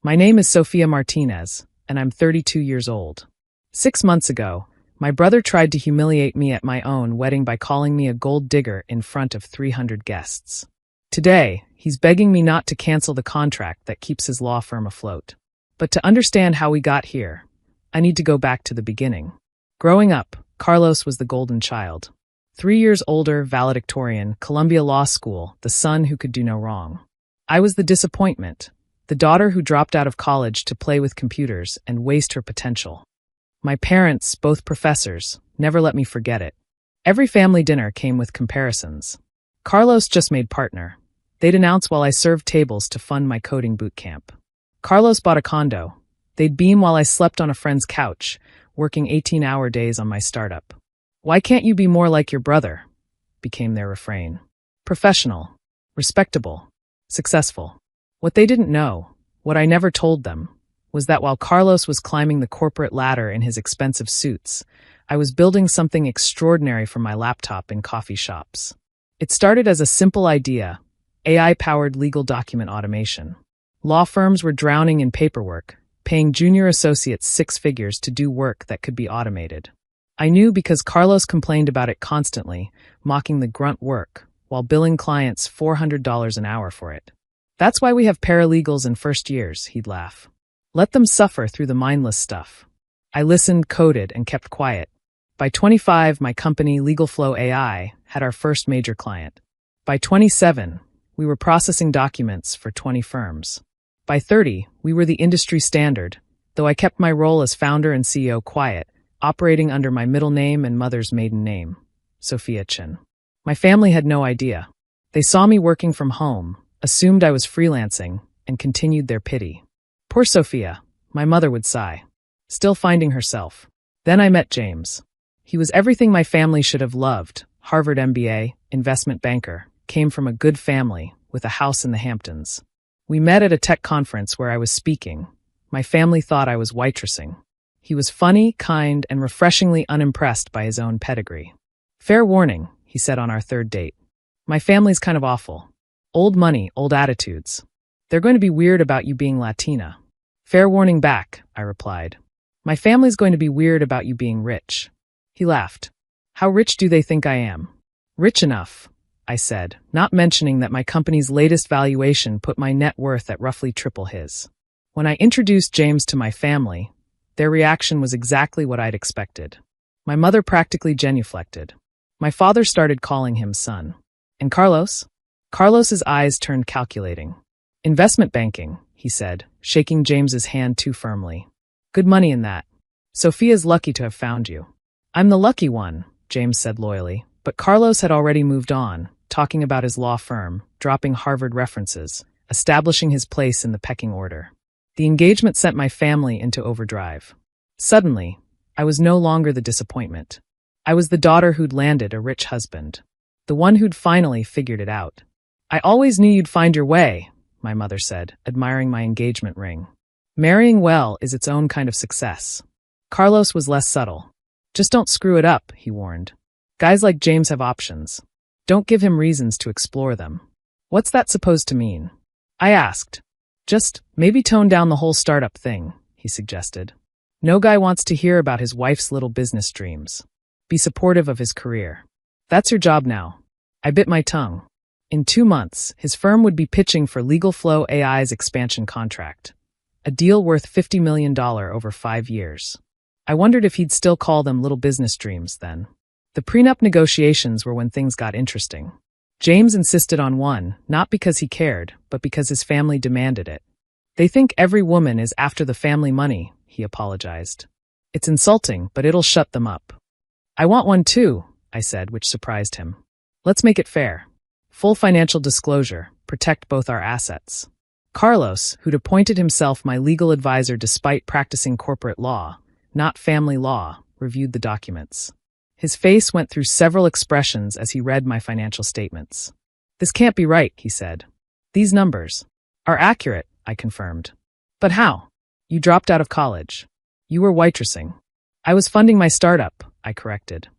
My name is Sophia Martinez, and I'm 32 years old. 6 months ago, my brother tried to humiliate me at my own wedding by calling me a gold digger in front of 300 guests. Today, he's begging me not to cancel the contract that keeps his law firm afloat. But to understand how we got here, I need to go back to the beginning. Growing up, Carlos was the golden child. 3 years older, valedictorian, Columbia Law School, the son who could do no wrong. I was the disappointment, the daughter who dropped out of college to play with computers and waste her potential. My parents, both professors, never let me forget it. Every family dinner came with comparisons. Carlos just made partner. They'd announce while I served tables to fund my coding boot camp. Carlos bought a condo. They'd beam while I slept on a friend's couch, working 18-hour days on my startup. "Why can't you be more like your brother?" became their refrain. Professional, respectable, successful. What they didn't know, what I never told them, was that while Carlos was climbing the corporate ladder in his expensive suits, I was building something extraordinary from my laptop in coffee shops. It started as a simple idea, AI-powered legal document automation. Law firms were drowning in paperwork, paying junior associates 6 figures to do work that could be automated. I knew because Carlos complained about it constantly, mocking the grunt work, while billing clients $400 an hour for it. "That's why we have paralegals in first years," he'd laugh. "Let them suffer through the mindless stuff." I listened, coded, and kept quiet. By 25, my company, LegalFlow AI, had our first major client. By 27, we were processing documents for 20 firms. By 30, we were the industry standard, though I kept my role as founder and CEO quiet, operating under my middle name and mother's maiden name, Sophia Chin. My family had no idea. They saw me working from home, assumed I was freelancing, and continued their pity. "Poor Sophia," my mother would sigh, still finding herself. Then I met James. He was everything my family should have loved: Harvard MBA, investment banker, came from a good family, with a house in the Hamptons. We met at a tech conference where I was speaking. My family thought I was waitressing. He was funny, kind, and refreshingly unimpressed by his own pedigree. "Fair warning," he said on our third date. "My family's kind of awful. Old money, old attitudes. They're going to be weird about you being Latina." "Fair warning back," I replied. "My family's going to be weird about you being rich." He laughed. "How rich do they think I am?" "Rich enough," I said, not mentioning that my company's latest valuation put my net worth at roughly triple his. When I introduced James to my family, their reaction was exactly what I'd expected. My mother practically genuflected. My father started calling him son. "And Carlos?" Carlos's eyes turned calculating. "Investment banking," he said, shaking James's hand too firmly. "Good money in that. Sophia's lucky to have found you." "I'm the lucky one," James said loyally, but Carlos had already moved on, talking about his law firm, dropping Harvard references, establishing his place in the pecking order. The engagement sent my family into overdrive. Suddenly, I was no longer the disappointment. I was the daughter who'd landed a rich husband, the one who'd finally figured it out. "I always knew you'd find your way," my mother said, admiring my engagement ring. "Marrying well is its own kind of success." Carlos was less subtle. "Just don't screw it up," he warned. "Guys like James have options. Don't give him reasons to explore them." "What's that supposed to mean?" I asked. "Just, maybe tone down the whole startup thing," he suggested. "No guy wants to hear about his wife's little business dreams. Be supportive of his career. That's your job now." I bit my tongue. In 2 months, his firm would be pitching for LegalFlow AI's expansion contract, a deal worth $50 million over 5 years. I wondered if he'd still call them little business dreams then. The prenup negotiations were when things got interesting. James insisted on one, not because he cared, but because his family demanded it. "They think every woman is after the family money," he apologized. "It's insulting, but it'll shut them up." "I want one too," I said, which surprised him. "Let's make it fair. Full financial disclosure, protect both our assets." Carlos, who'd appointed himself my legal advisor despite practicing corporate law, not family law, reviewed the documents. His face went through several expressions as he read my financial statements. "This can't be right," he said. "These numbers are accurate," I confirmed. "But how? You dropped out of college. You were waitressing." "I was funding my startup," I corrected.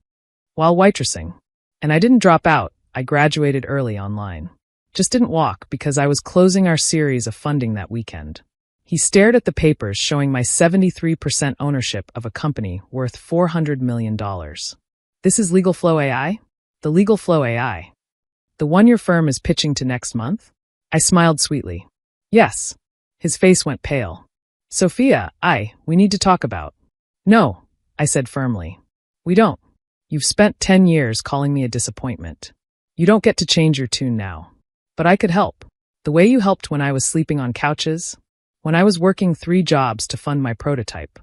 "While waitressing. And I didn't drop out, I graduated early online. Just didn't walk because I was closing our series of funding that weekend." He stared at the papers showing my 73% ownership of a company worth $400 million. This is Legal Flow AI? The Legal Flow AI. The one your firm is pitching to next month? I smiled sweetly. Yes. His face went pale. Sophia, we need to talk about. No, I said firmly. We don't. You've spent 10 years calling me a disappointment. You don't get to change your tune now. But I could help. The way you helped when I was sleeping on couches, when I was working 3 jobs to fund my prototype.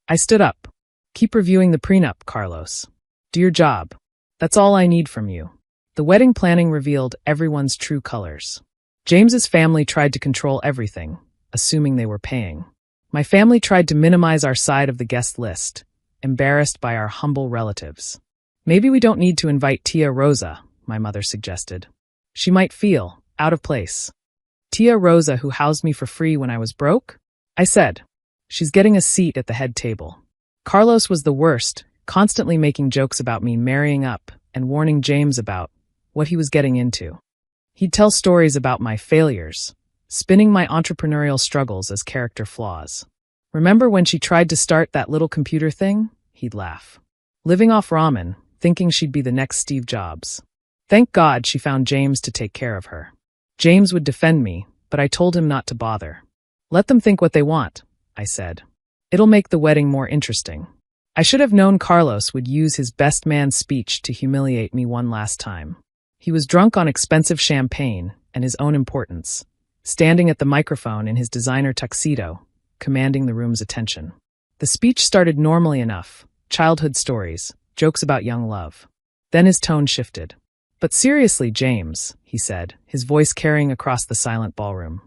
I stood up. Keep reviewing the prenup, Carlos. Do your job. That's all I need from you. The wedding planning revealed everyone's true colors. James's family tried to control everything, assuming they were paying. My family tried to minimize our side of the guest list, embarrassed by our humble relatives. Maybe we don't need to invite Tia Rosa, my mother suggested. She might feel out of place. Tia Rosa, who housed me for free when I was broke? I said. She's getting a seat at the head table. Carlos was the worst, constantly making jokes about me marrying up and warning James about what he was getting into. He'd tell stories about my failures, spinning my entrepreneurial struggles as character flaws. Remember when she tried to start that little computer thing? He'd laugh. Living off ramen, thinking she'd be the next Steve Jobs. Thank God she found James to take care of her. James would defend me, but I told him not to bother. Let them think what they want, I said. It'll make the wedding more interesting. I should have known Carlos would use his best man speech to humiliate me one last time. He was drunk on expensive champagne and his own importance, standing at the microphone in his designer tuxedo, commanding the room's attention. The speech started normally enough, childhood stories, jokes about young love. Then his tone shifted. But seriously, James, he said, his voice carrying across the silent ballroom.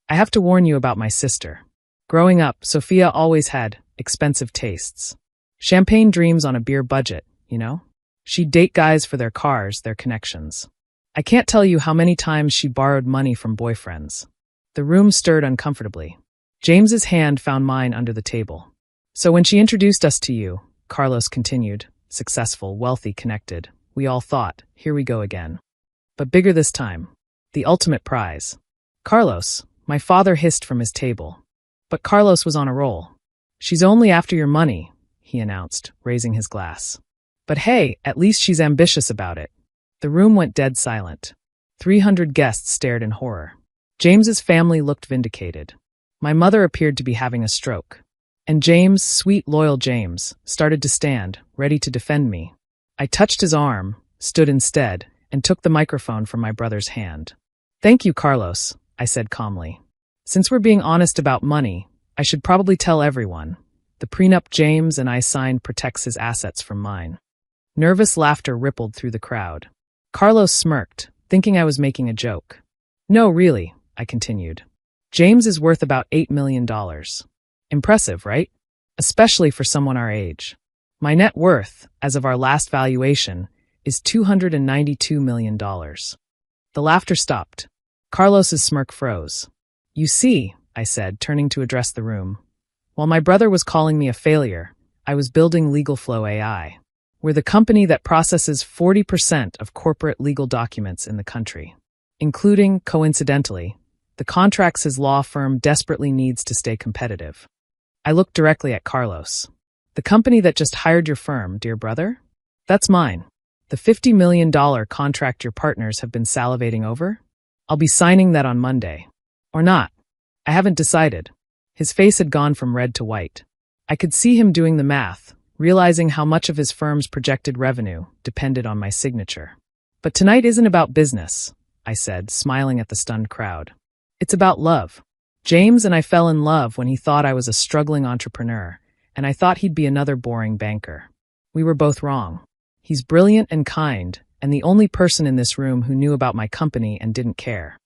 I have to warn you about my sister. Growing up, Sophia always had expensive tastes. Champagne dreams on a beer budget, you know? She'd date guys for their cars, their connections. I can't tell you how many times she borrowed money from boyfriends. The room stirred uncomfortably. James's hand found mine under the table. So when she introduced us to you, Carlos continued, successful, wealthy, connected, we all thought, here we go again. But bigger this time. The ultimate prize. Carlos, my father hissed from his table. But Carlos was on a roll. She's only after your money, he announced, raising his glass. But hey, at least she's ambitious about it. The room went dead silent. 300 guests stared in horror. James's family looked vindicated. My mother appeared to be having a stroke. And James, sweet, loyal James, started to stand, ready to defend me. I touched his arm, stood instead, and took the microphone from my brother's hand. Thank you, Carlos, I said calmly. Since we're being honest about money, I should probably tell everyone. The prenup James and I signed protects his assets from mine. Nervous laughter rippled through the crowd. Carlos smirked, thinking I was making a joke. No, really, I continued. James is worth about $8 million. Impressive, right? Especially for someone our age. My net worth, as of our last valuation, is $292 million. The laughter stopped. Carlos's smirk froze. You see, I said, turning to address the room. While my brother was calling me a failure, I was building Legal Flow AI. We're the company that processes 40% of corporate legal documents in the country, including, coincidentally, the contracts his law firm desperately needs to stay competitive. I looked directly at Carlos. The company that just hired your firm, dear brother? That's mine. The $50 million contract your partners have been salivating over? I'll be signing that on Monday. Or not. I haven't decided. His face had gone from red to white. I could see him doing the math, realizing how much of his firm's projected revenue depended on my signature. But tonight isn't about business, I said, smiling at the stunned crowd. It's about love. James and I fell in love when he thought I was a struggling entrepreneur, and I thought he'd be another boring banker. We were both wrong. He's brilliant and kind, and the only person in this room who knew about my company and didn't care.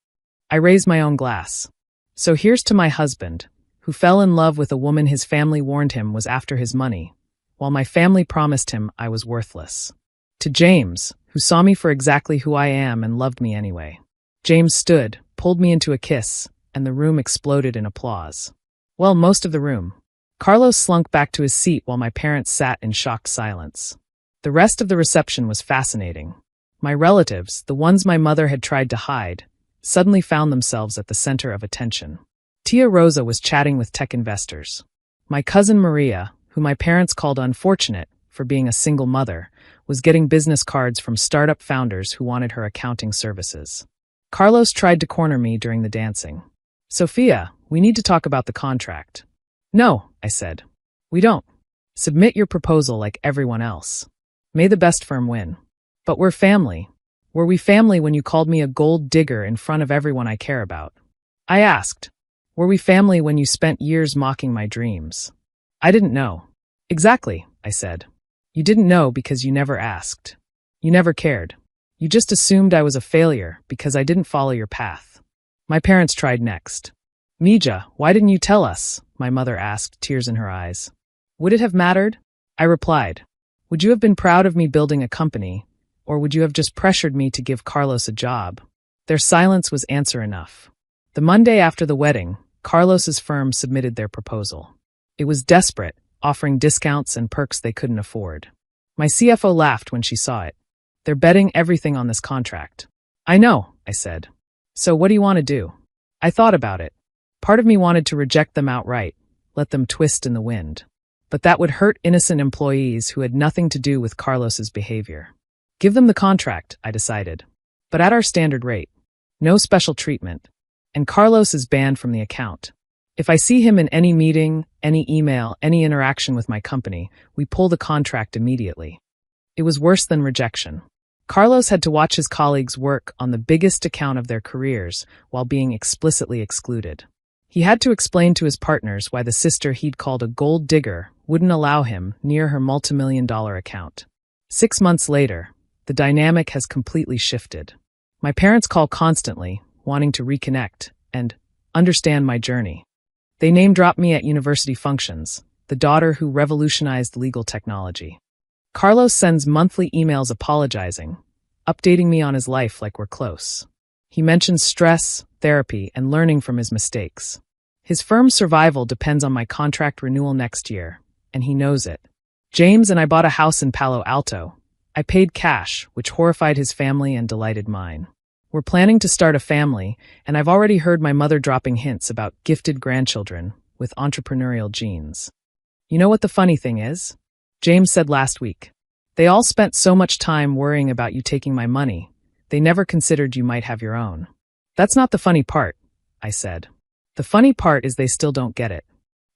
I raised my own glass. So here's to my husband, who fell in love with a woman his family warned him was after his money, while my family promised him I was worthless. To James, who saw me for exactly who I am and loved me anyway. James stood, pulled me into a kiss, and the room exploded in applause. Well, most of the room. Carlos slunk back to his seat while my parents sat in shocked silence. The rest of the reception was fascinating. My relatives, the ones my mother had tried to hide, suddenly found themselves at the center of attention. Tia Rosa was chatting with tech investors. My cousin Maria, who my parents called unfortunate for being a single mother, was getting business cards from startup founders who wanted her accounting services. Carlos tried to corner me during the dancing. Sophia, we need to talk about the contract. No, I said. We don't. Submit your proposal like everyone else. May the best firm win. But we're family. Were we family when you called me a gold digger in front of everyone I care about? I asked. Were we family when you spent years mocking my dreams? I didn't know. Exactly, I said. You didn't know because you never asked. You never cared. You just assumed I was a failure because I didn't follow your path. My parents tried next. Mija, why didn't you tell us? My mother asked, tears in her eyes. Would it have mattered? I replied. Would you have been proud of me building a company, or would you have just pressured me to give Carlos a job? Their silence was answer enough. The Monday after the wedding, Carlos's firm submitted their proposal. It was desperate, offering discounts and perks they couldn't afford. My CFO laughed when she saw it. They're betting everything on this contract. I know, I said. So what do you want to do? I thought about it. Part of me wanted to reject them outright, let them twist in the wind. But that would hurt innocent employees who had nothing to do with Carlos's behavior. Give them the contract, I decided. But at our standard rate. No special treatment. And Carlos is banned from the account. If I see him in any meeting, any email, any interaction with my company, we pull the contract immediately. It was worse than rejection. Carlos had to watch his colleagues work on the biggest account of their careers while being explicitly excluded. He had to explain to his partners why the sister he'd called a gold digger wouldn't allow him near her multimillion-dollar account. 6 months later, the dynamic has completely shifted. My parents call constantly, wanting to reconnect and understand my journey. They name-drop me at university functions, the daughter who revolutionized legal technology. Carlos sends monthly emails apologizing, updating me on his life like we're close. He mentions stress, therapy, and learning from his mistakes. His firm's survival depends on my contract renewal next year, and he knows it. James and I bought a house in Palo Alto. I paid cash, which horrified his family and delighted mine. We're planning to start a family, and I've already heard my mother dropping hints about gifted grandchildren with entrepreneurial genes. You know what the funny thing is? James said last week, they all spent so much time worrying about you taking my money, they never considered you might have your own. That's not the funny part, I said. The funny part is they still don't get it.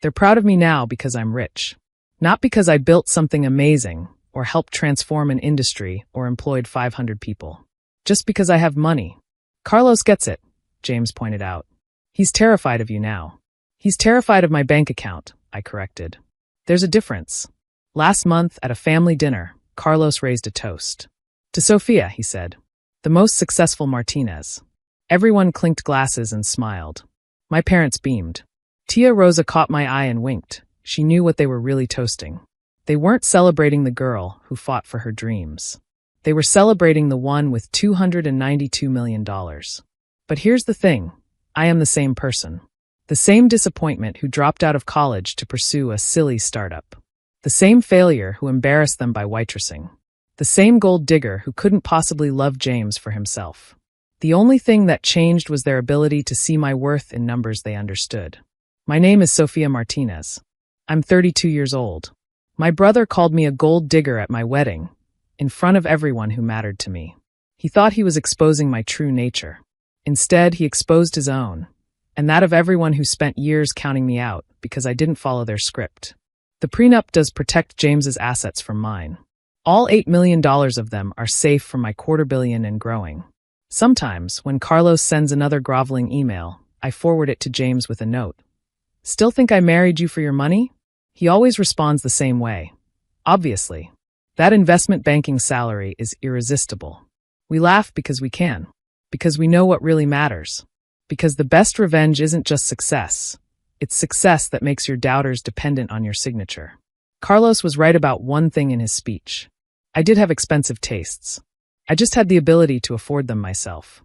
They're proud of me now because I'm rich. Not because I built something amazing, or helped transform an industry, or employed 500 people. Just because I have money. Carlos gets it, James pointed out. He's terrified of you now. He's terrified of my bank account, I corrected. There's a difference. Last month, at a family dinner, Carlos raised a toast. To Sophia, he said. The most successful Martinez. Everyone clinked glasses and smiled. My parents beamed. Tia Rosa caught my eye and winked. She knew what they were really toasting. They weren't celebrating the girl who fought for her dreams. They were celebrating the one with $292 million. But here's the thing. I am the same person. The same disappointment who dropped out of college to pursue a silly startup. The same failure who embarrassed them by waitressing. The same gold digger who couldn't possibly love James for himself. The only thing that changed was their ability to see my worth in numbers they understood. My name is Sophia Martinez. I'm 32 years old. My brother called me a gold digger at my wedding, in front of everyone who mattered to me. He thought he was exposing my true nature. Instead, he exposed his own, and that of everyone who spent years counting me out because I didn't follow their script. The prenup does protect James's assets from mine. All $8 million of them are safe from my $250 million and growing. Sometimes, when Carlos sends another groveling email, I forward it to James with a note. Still think I married you for your money? He always responds the same way. Obviously. That investment banking salary is irresistible. We laugh because we can. Because we know what really matters. Because the best revenge isn't just success. It's success that makes your doubters dependent on your signature. Carlos was right about one thing in his speech. I did have expensive tastes. I just had the ability to afford them myself.